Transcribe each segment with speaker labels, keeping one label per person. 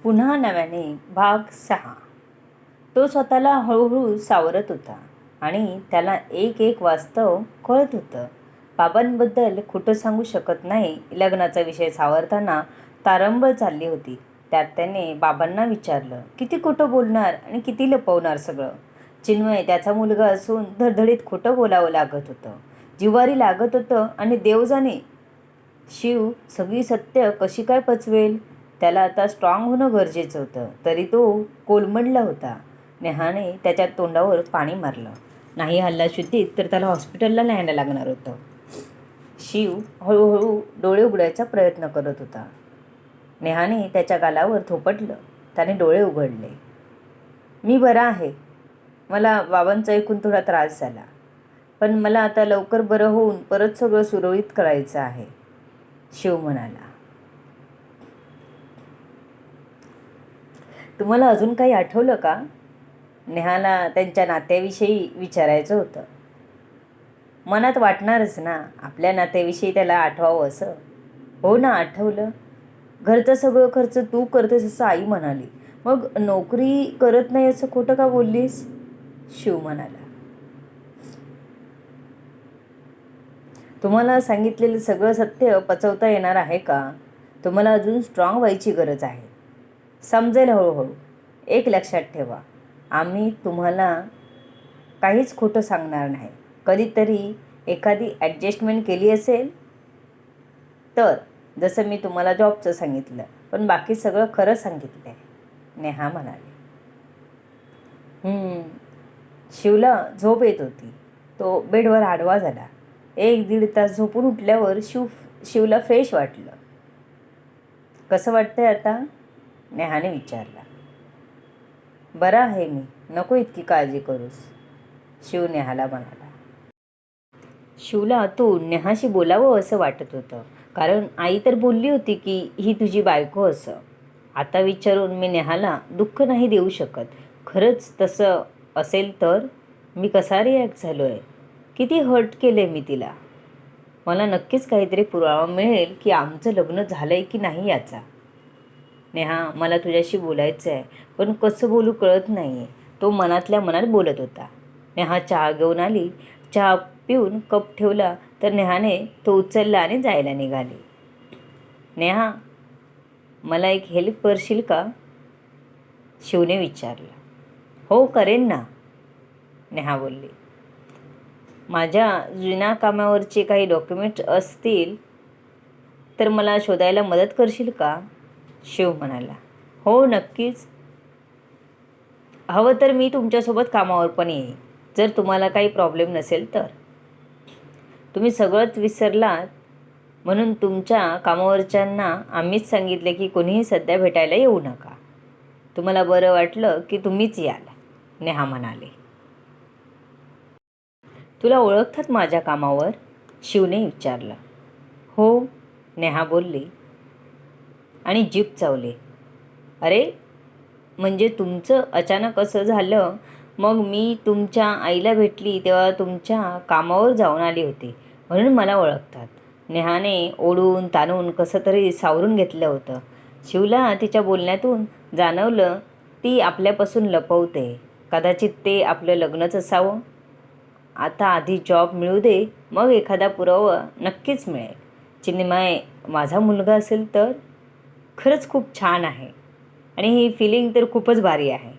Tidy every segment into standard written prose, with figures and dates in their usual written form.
Speaker 1: पुन्हा नव्याने भाग 6. तो स्वतःला हळूहळू सावरत होता आणि त्याला एक एक वास्तव कळत होतं. बाबांबद्दल खोटं सांगू शकत नाही. लग्नाचा विषय सावरताना तारंबळ चालली होती. त्यात त्याने बाबांना विचारलं, किती खोटं बोलणार आणि किती लपवणार सगळं. चिन्मय त्याचा मुलगा असून धडधडीत खोटं बोलावं लागत होतं. जिव्हारी लागत होतं आणि देव जाणे शिव सगळी सत्य कशी काय पचवेल. त्याला आता स्ट्रॉंग होणं गरजेचं होतं. तरी तो कोलमडला होता. नेहाने त्याच्या तोंडावर पाणी मारलं. नाही हल्ला शुद्धीत तर त्याला हॉस्पिटलला न्यायला लागणार होतं. शिव हळूहळू डोळे उघडायचा प्रयत्न करत होता. नेहाने त्याच्या गालावर थोपटलं. त्याने डोळे उघडले. मी बरा आहे. मला बाबांचं ऐकून थोडा त्रास झाला, पण मला आता लवकर बरं होऊन परत सगळं सुरळीत करायचं आहे, शिव म्हणाला. तुम्हाला अजून काही आठवलं का? नेहाला त्यांच्या नात्याविषयी विचारायचं होतं. मनात वाटणारच ना, आपल्या नात्याविषयी त्याला आठवावं असं. हो ना, आठवलं. घरचं सगळं खर्च तू करतेस असं आई म्हणाली. मग नोकरी करत नाही असं खोटं का बोललीस? शिव म्हणाला. तुम्हाला सांगितलेलं सगळं सत्य पचवता येणार आहे का? तुम्हाला अजून स्ट्रॉंग व्हायची गरज आहे. समजेल हळूहळू. एक लक्षात ठेवा, आम्ही तुम्हाला काहीच खोटं सांगणार नाही. कधीतरी एखादी ॲडजस्टमेंट केली असेल तर, जसं मी तुम्हाला जॉबचं सांगितलं, पण बाकी सगळं खरं सांगितलं आहे, नेहा म्हणाली. शिवला झोप येत होती. तो बेडवर आडवा झाला. 1-1.5 तास झोपून उठल्यावर शिवला फ्रेश वाटलं. कसं वाटतंय आता? नेहाने विचारला. बरा आहे मी, नको इतकी काळजी करूस, शिव नेहाला म्हणाला. शिवला आतून नेहाशी बोलावं असं वाटत होतं, कारण आई तर बोलली होती की ही तुझी बायको असं. आता विचारून मी नेहाला दुःख नाही देऊ शकत. खरंच तसं असेल तर मी कसा रिॲक्ट झालो आहे, किती हर्ट केलं आहे मी तिला. मला नक्कीच काहीतरी पुरावा मिळेल की आमचं लग्न झालं आहे की नाही याचा. नेहा, मला तुझ्याशी बोलायचं आहे, पण कसं बोलू कळत नाही आहे. तो मनातल्या मनात बोलत होता. नेहा चहा घेऊन आली. चहा पिऊन कप ठेवला तर नेहाने तो उचलला आणि जायला निघाली. नेहा, मला एक हेल्प करशील का? शिवने विचारलं. हो, करेन ना, नेहा बोलली. माझ्या जुन्या कामावरचे काही डॉक्युमेंट असतील तर मला शोधायला मदत करशील का? शिव म्हणाला. हो, नक्कीच. हवं तर मी तुमच्यासोबत कामावर पण येईन, जर तुम्हाला काही प्रॉब्लेम नसेल तर. तुम्ही सगळंच विसरलात म्हणून तुमच्या कामावरच्यांना आम्हीच सांगितले की कोणीही सध्या भेटायला येऊ नका. तुम्हाला बरं वाटलं की तुम्हीच याल, नेहा म्हणाले. तुला ओळखतात माझ्या कामावर? शिवने विचारलं. हो, नेहा बोलली आणि जीभ चावली. अरे, म्हणजे तुमचं अचानक असं झालं. मग मी तुमच्या आईला भेटली तेव्हा तुमच्या कामावर जाऊन आली होती, म्हणून मला ओळखतात. नेहाने ओढून ताणून कसं तरी सावरून घेतलं होतं. शिवला तिच्या बोलण्यातून जाणवलं ती आपल्यापासून लपवते. कदाचित ते आपलं लग्नच असावं. आता आधी जॉब मिळू दे, मग एखादा पुरावा नक्कीच मिळेल. चिन्मय माझा मुलगा असेल तर? खरंच खूप छान आहे आणि ही फिलिंग तर खूपच भारी आहे.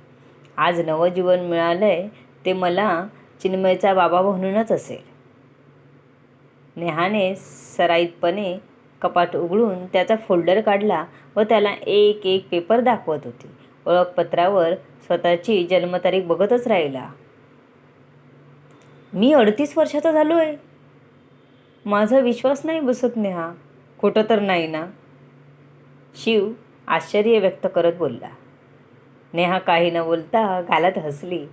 Speaker 1: आज नवं जीवन मिळालं आहे ते मला चिन्मयचा बाबा म्हणूनच असेल. नेहाने सराईतपणे कपाट उघडून त्याचा फोल्डर काढला व त्याला एक एक पेपर दाखवत होती. ओळखपत्रावर स्वतःची जन्मतारीख बघतच राहिला. मी 38 वर्षाचा झालो आहे. माझा विश्वास नाही बसत नेहा. खोटं तर नाही ना? शिव आश्चर्य व्यक्त करत बोलला. नेहा काही न बोलता गालात हसली.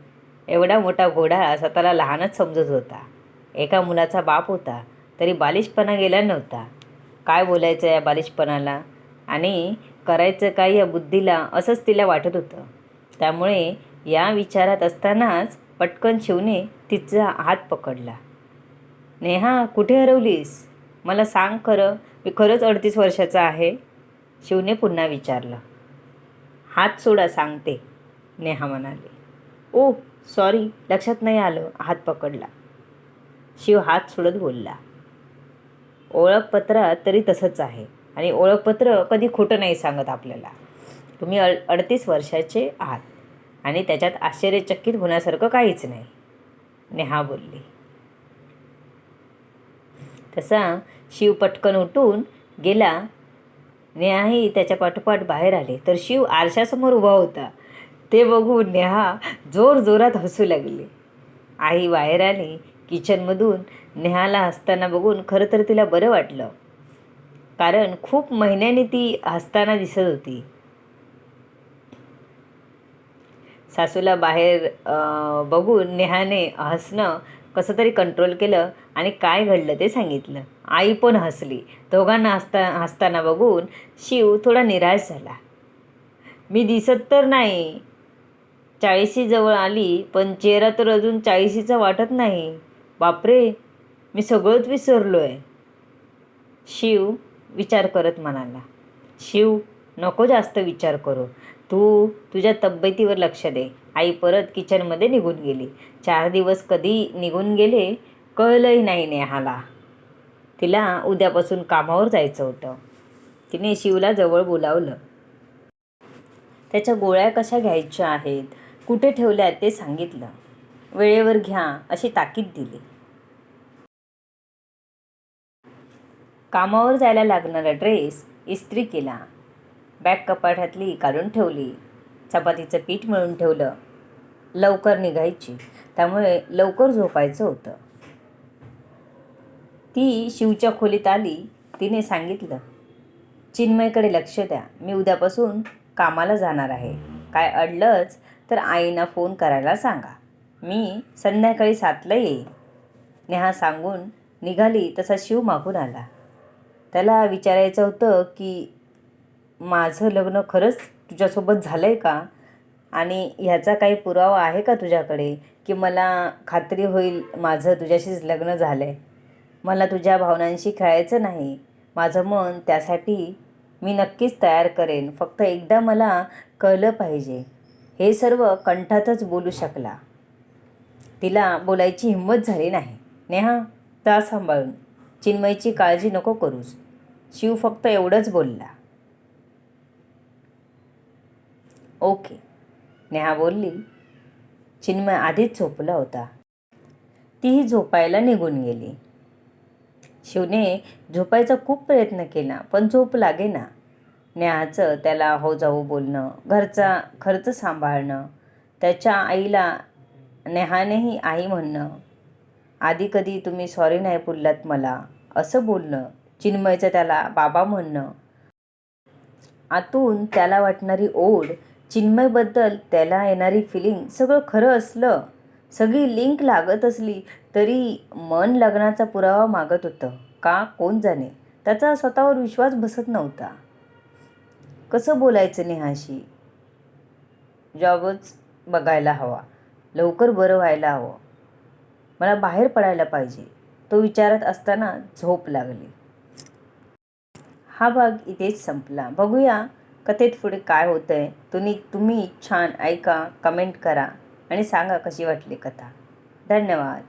Speaker 1: एवढा मोठा घोडा स्वतःला लहानच समजत होता. एका मुलाचा बाप होता तरी बालिशपणा गेला नव्हता. काय बोलायचं या बालिशपणाला आणि करायचं काय या बुद्धीला, असंच तिला वाटत होतं. त्यामुळे या विचारात असतानाच पटकन शिवने तिचा हात पकडला. नेहा, कुठे हरवलीस? मला सांग खरं, मी खरंच 38 वर्षाचा आहे? शिवने पुन्हा विचारलं. हात सोडा सांगते, नेहा म्हणाले. ओ सॉरी, लक्षात नाही आलं. हात पकडला. शिव हात सोडत बोलला. ओळखपत्रात तरी तसंच आहे आणि ओळखपत्र कधी खोटं नाही सांगत आपल्याला. तुम्ही 38 वर्षाचे आहात आणि त्याच्यात आश्चर्यचकित होण्यासारखं काहीच नाही, नेहा बोलली. तसा शिव पटकन उठून गेला. नेहाही त्याच्या पाठोपाठ बाहेर आले तर शिव आरशासमोर उभा होता. ते बघून नेहा जोरजोरात हसू लागली. आई बाहेर आली. किचनमधून नेहाला हसताना बघून खरं तर तिला बरं वाटलं, कारण खूप महिन्यांनी ती हसताना दिसत होती. सासूला बाहेर बघून नेहाने हसणं कसं तरी कंट्रोल केलं आणि काय घडलं ते सांगितलं. आई पण हसली. दोघांना हसताना बघून शिव थोडा निराश झाला. मी दिसत तर नाही, 40शी जवळ आली, पण चेहरा तर अजून 40शीचा वाटत नाही. बापरे, मी सगळंच विसरलो आहे, शिव विचार करत म्हणाला. शिव, नको जास्त विचार करू. तू तुझ्या तब्येतीवर लक्ष दे. आई परत किचनमध्ये निघून गेली. 4 दिवस कधी निघून गेले कळलंही नाही नेहाला. तिला उद्यापासून कामावर जायचं होतं. तिने शिवला जवळ बोलावलं. त्याच्या गोळ्या कशा घ्यायच्या आहेत, कुठे ठेवल्या ते सांगितलं. वेळेवर घ्या अशी ताकीद दिली. कामावर जायला लागणारा ड्रेस इस्त्री केला. बॅग कपाटातली काढून ठेवली. चपातीचं पीठ मळून ठेवलं. लवकर निघायची, त्यामुळे लवकर झोपायचं होतं. ती शिवच्या खोलीत आली. तिने सांगितलं, चिन्मयकडे लक्ष द्या. मी उद्यापासून कामाला जाणार आहे. काय अडलंच तर आईना फोन करायला सांगा. मी संध्याकाळी 7ला येईन. नेहा सांगून निघाली तसा शिव मागून आला. त्याला विचारायचं होतं की माझं लग्न खरंच तुझ्यासोबत झालं आहे का, आणि ह्याचा काही पुरावा आहे का तुझ्याकडे, की मला खात्री होईल माझं तुझ्याशीच लग्न झालं आहे. मला तुझ्या भावनांशी खेळायचं नाही. माझं मन त्यासाठी मी नक्कीच तयार करेन. फक्त एकदा मला कळलं पाहिजे. हे सर्व कंठातच बोलू शकला. तिला बोलायची हिंमत झाली नाही. नेहा, जा सांभाळून. चिन्मयची काळजी नको करूस. शिव फक्त एवढंच बोलला. ओके, नेहा बोलली. चिन्मय आधीच झोपला होता. तीही झोपायला निघून गेली. शिवने झोपायचा खूप प्रयत्न केला, पण झोप लागेना. नेहाचं त्याला हो जाऊ बोलणं, घरचा खर्च सांभाळणं, त्याच्या आईला नेहानेही आई म्हणणं, आधी कधी तुम्ही सॉरी नाही बोललात मला असं बोलणं, चिन्मयचं त्याला बाबा म्हणणं, आतून त्याला वाटणारी ओढ, चिन्मयबद्दल त्याला येणारी फिलिंग, सगळं खरं असलं, सगळी लिंक लागत असली तरी मन लग्नाचा पुरावा मागत होतं का कोण जाणे. त्याचा स्वतःवर विश्वास बसत नव्हता. कसं बोलायचं नेहाशी. जॉबच बघायला हवा, लवकर बरं व्हायला हवं, मला बाहेर पडायला पाहिजे, तो विचारत असताना झोप लागली. हा भाग इथेच संपला. बघूया कथेत पुढे काय होतंय. तुम्ही छान ऐका, कमेंट करा आणि सांगा कशी वाटली कथा. धन्यवाद.